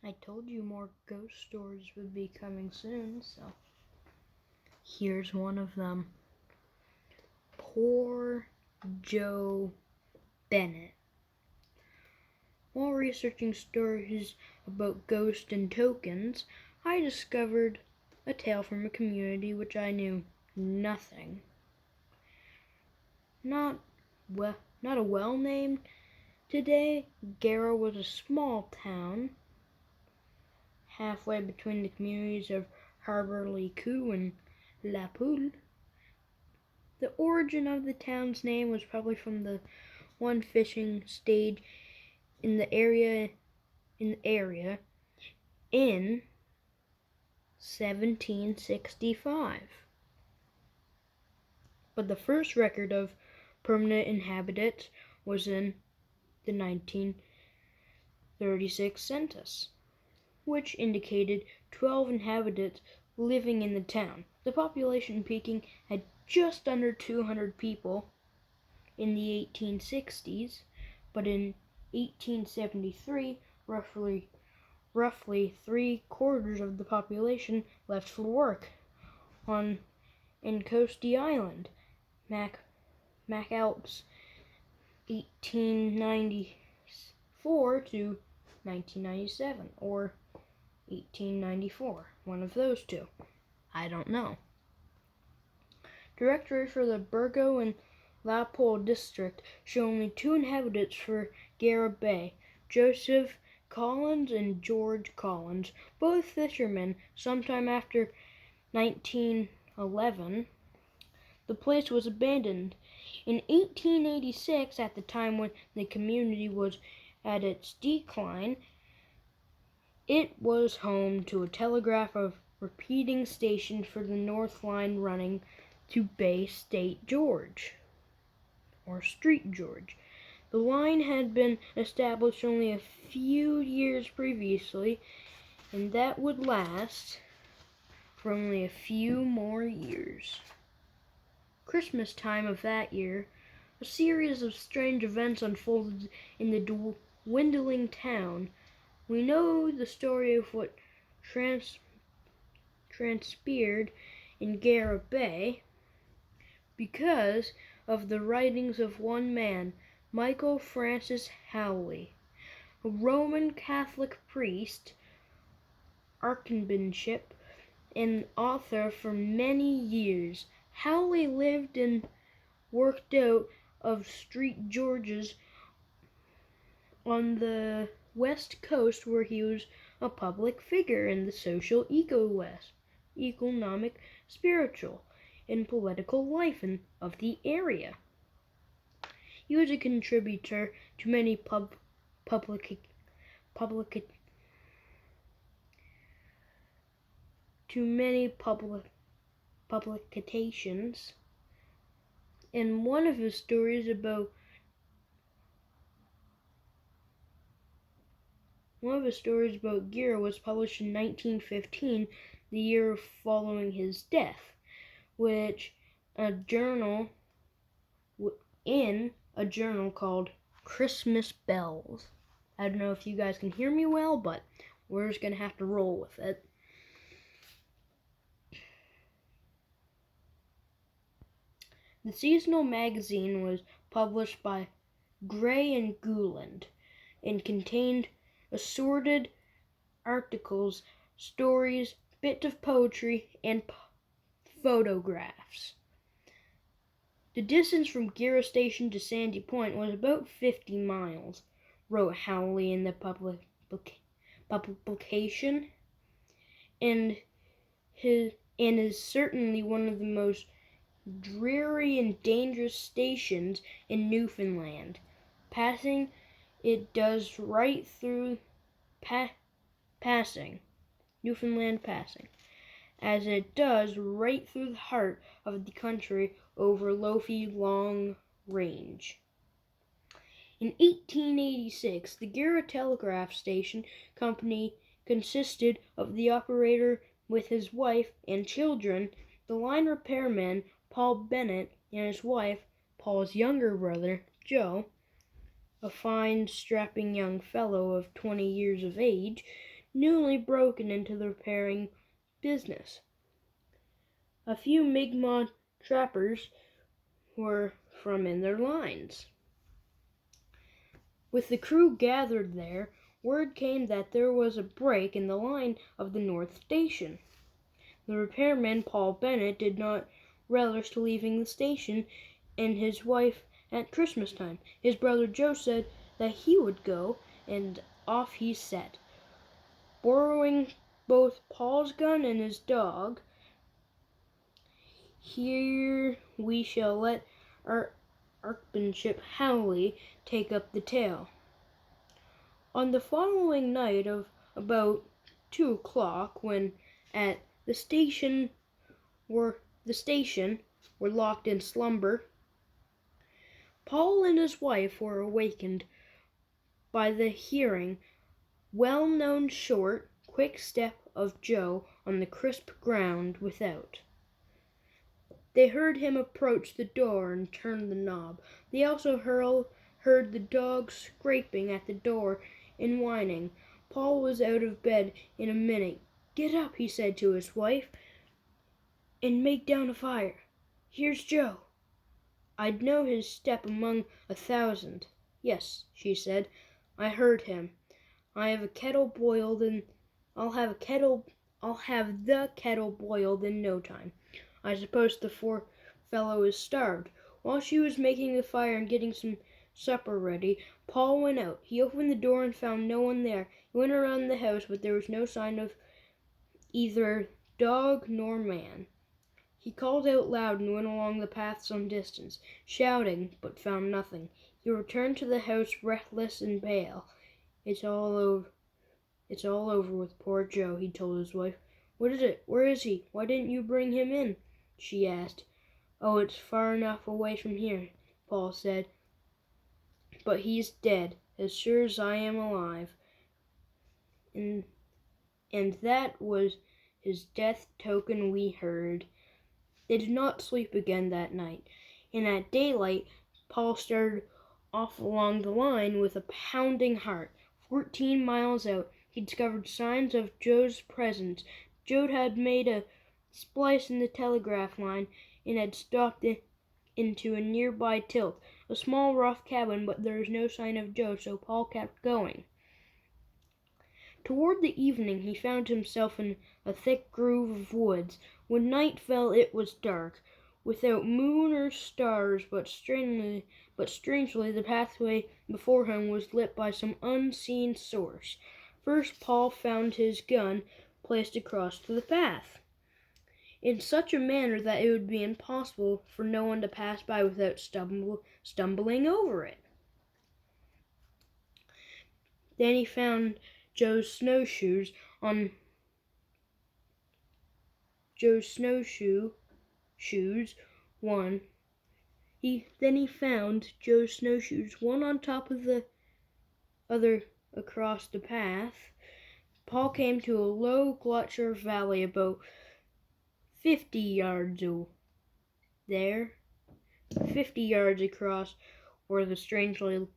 I told you more ghost stories would be coming soon, so here's one of them. Poor Joe Benoit. While researching stories about ghosts and tokens, I discovered a tale from a community which I knew nothing. Not a well-named today. Gera was a small town halfway between the communities of Harbour-le-Cou and La Poule. The origin of the town's name was probably from the one fishing stage in the area in 1765. But the first record of permanent inhabitants was in the 1936 census, which indicated 12 inhabitants living in the town. The population peaking at just under 200 people in the 1860s, but in 1873, roughly 3/4 of the population left for work in Coasty Island, MacAlp's 1894 to 1997, or 1894, one of those two. I don't know. Directory for the Burgo and La Poule district show only 2 inhabitants for Gera Bay, Joseph Collins and George Collins, both fishermen. Sometime after 1911, the place was abandoned. In 1886, at the time when the community was at its decline, it was home to a telegraph repeating station for the North Line running to Bay State George, or Street George. The line had been established only a few years previously, and that would last for only a few more years. Christmas time of that year, a series of strange events unfolded in the dwindling town. We know the story of what transpired in Gera Bay because of the writings of one man, Michael Francis Howley, a Roman Catholic priest, archbishop, and author for many years. Howley lived and worked out of Street George's on the West Coast, where he was a public figure in the social, economic, spiritual, and political life of the area. He was a contributor to many publications, and one of his stories about Gera was published in 1915, the year following his death, which in a journal called Christmas Bells. I don't know if you guys can hear me well, but we're just going to have to roll with it. The seasonal magazine was published by Gray and Gouland and contained assorted articles, stories, bits of poetry, and photographs. The distance from Gera Station to Sandy Point was about 50 miles, wrote Howley in the publication, and is certainly one of the most dreary and dangerous stations in Newfoundland. Passing it does right through Newfoundland passing, as it does right through the heart of the country over Lofi Long Range. In 1886, the Gera Telegraph Station Company consisted of the operator with his wife and children, the line repairman Paul Benoit, and his wife, Paul's younger brother, Joe, a fine, strapping young fellow of 20 years of age, newly broken into the repairing business. A few Mi'kmaq trappers were from in their lines. With the crew gathered there, word came that there was a break in the line of the North Station. The repairman, Paul Bennett, did not relish leaving the station and his wife at Christmas time. His brother Joe said that he would go, and off he set. Borrowing both Paul's gun and his dog, here we shall let our archbishop Howley take up the tale. On the following night of about 2 o'clock, when at the station were locked in slumber, Paul and his wife were awakened by the hearing well-known short, quick step of Joe on the crisp ground without. They heard him approach the door and turn the knob. They also heard the dog scraping at the door and whining. Paul was out of bed in a minute. "Get up," he said to his wife, "and make down a fire. Here's Joe." "I'd know his step among 1,000. Yes," she said, "I heard him. I have a kettle boiled and I'll have the kettle boiled in no time. I suppose the poor fellow is starved." While she was making the fire and getting some supper ready, Paul went out. He opened the door and found no one there. He went around the house, but there was no sign of either dog nor man. He called out loud and went along the path some distance, shouting, but found nothing. He returned to the house breathless and pale. It's all over with poor Joe," he told his wife. "What is it? Where is he? Why didn't you bring him in?" she asked. "Oh, it's far enough away from here," Paul said. "But he's dead, as sure as I am alive. And that was his death token we heard." They did not sleep again that night, and at daylight Paul started off along the line with a pounding heart. 14 miles out, he discovered signs of Joe's presence. Joe had made a splice in the telegraph line and had stopped into a nearby tilt, a small rough cabin, but there was no sign of Joe, so Paul kept going. Toward the evening he found himself in a thick grove of woods. When night fell it was dark, without moon or stars, but strangely the pathway before him was lit by some unseen source. First Paul found his gun placed across the path, in such a manner that it would be impossible for no one to pass by without stumbling over it. Then he found Joe's snowshoes one on top of the other across the path. Paul came to a low glacier valley about 50 yards across, where the strangely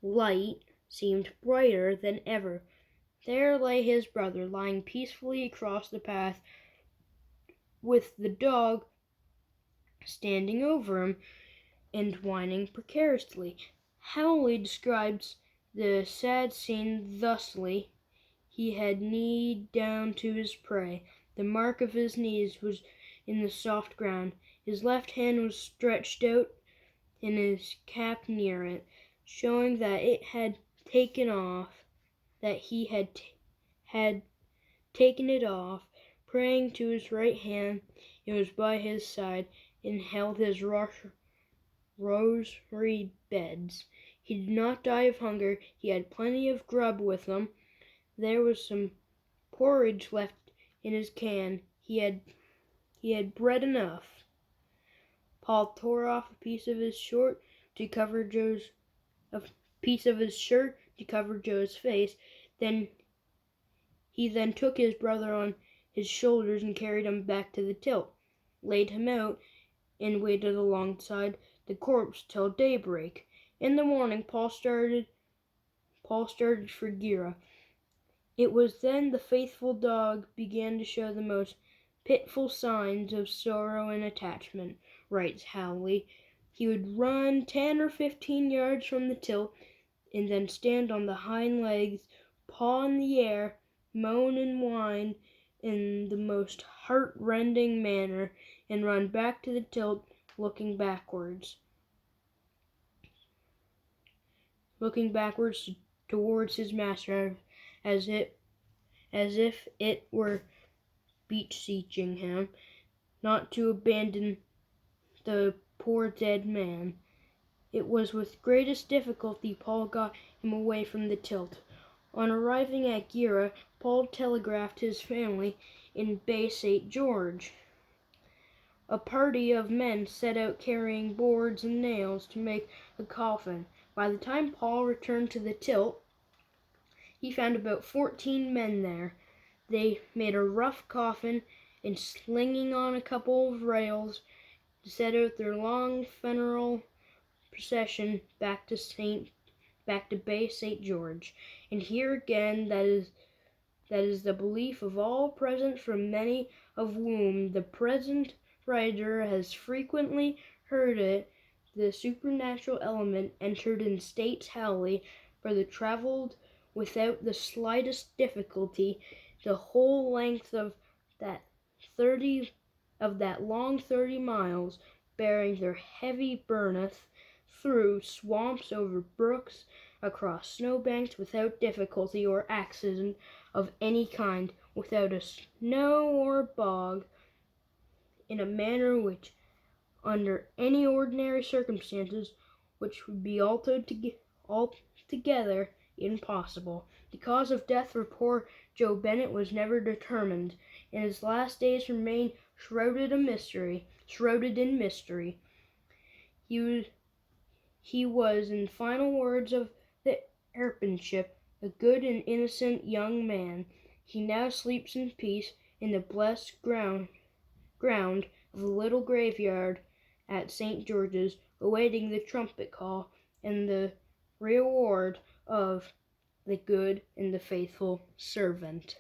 light seemed brighter than ever. There lay his brother, lying peacefully across the path, with the dog standing over him and whining precariously. Howley describes the sad scene thusly: "He had kneed down to his prey. The mark of his knees was in the soft ground. His left hand was stretched out, and his cap near it, showing that it had taken off, that he had taken it off. Praying to his right hand, it was by his side, and held his rosary beads. He did not die of hunger. He had plenty of grub with him. There was some porridge left in his can. He had bread enough." Paul tore off a piece of his shirt to cover Joe's face. He then took his brother on his shoulders and carried him back to the tilt, laid him out, and waited alongside the corpse till daybreak. In the morning Paul started Paul started for Gira. It was then the faithful dog began to show the most pitiful signs of sorrow and attachment, writes Howley. He would run 10 or 15 yards from the tilt and then stand on the hind legs, paw in the air, moan and whine in the most heart-rending manner, and run back to the tilt, looking backwards towards his master, as if it were beseeching him not to abandon the poor dead man. It was with greatest difficulty Paul got him away from the tilt. On arriving at Gira, Paul telegraphed his family in Bay St. George. A party of men set out carrying boards and nails to make a coffin. By the time Paul returned to the tilt, he found about 14 men there. They made a rough coffin and, slinging on a couple of rails, set out their long funeral procession back to Bay St. George. And here again, that is the belief of all present, from many of whom the present writer has frequently heard it. The supernatural element entered in, states Howley, for they travelled without the slightest difficulty the whole length of that long 30 miles, bearing their heavy burneth through swamps, over brooks, across snowbanks, without difficulty or accident of any kind, without a snow or bog, in a manner which, under any ordinary circumstances, which would be altogether impossible. The cause of death for poor Joe Benoit was never determined, and his last days remained shrouded in mystery. He was, in final words of the Archbishop, a good and innocent young man. He now sleeps in peace in the blessed ground of the little graveyard at St. George's, awaiting the trumpet call and the reward of the good and the faithful servant.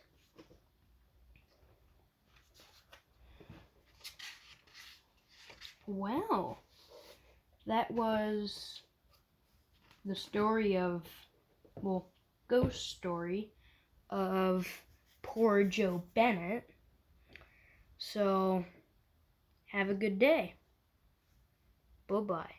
Well, that was the story of, ghost story of poor Joe Benoit. So, have a good day. Bye-bye.